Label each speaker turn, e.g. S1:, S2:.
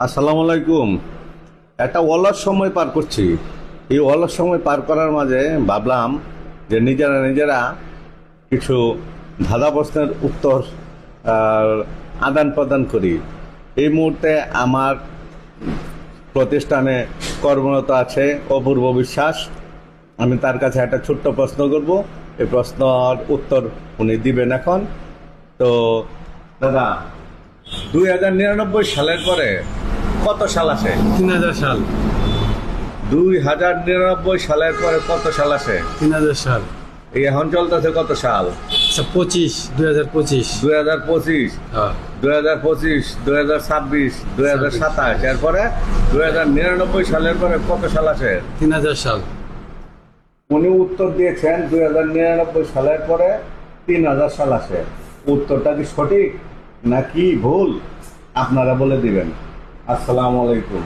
S1: আসসালামু আলাইকুম। একটা অলস সময় পার করছি। এই অলস সময় পার করার মাঝে ভাবলাম যে নিজেরা নিজেরা কিছু ধাঁধা প্রশ্নের উত্তর আদান প্রদান করি। এই মুহূর্তে আমার প্রতিষ্ঠানে কর্মরত আছে অপূর্ব বিশ্বাস। আমি তার কাছে একটা ছোট্ট প্রশ্ন করব, এই প্রশ্নের উত্তর উনি দিবেন এখন। তো দাদা, 2099 সালের পরে কত সাল আসে?
S2: 3000 সাল।
S1: 2099 সালের পরে কত সাল আসে?
S2: 3000 সাল।
S1: এই এখন চলতেছে কত সাল?
S2: আচ্ছা 2025।
S1: 2025,
S2: হ্যাঁ
S1: 2025, 2026, 2027, এরপরে 2099 সালের পরে কত সাল আসে?
S2: 3000 সাল।
S1: উনি উত্তর দিয়েছেন 2099 সালের পরে 3000 সাল আসে। উত্তরটা কি সঠিক নাকি ভুল আপনারা বলে দিবেন। আসসালামু আলাইকুম।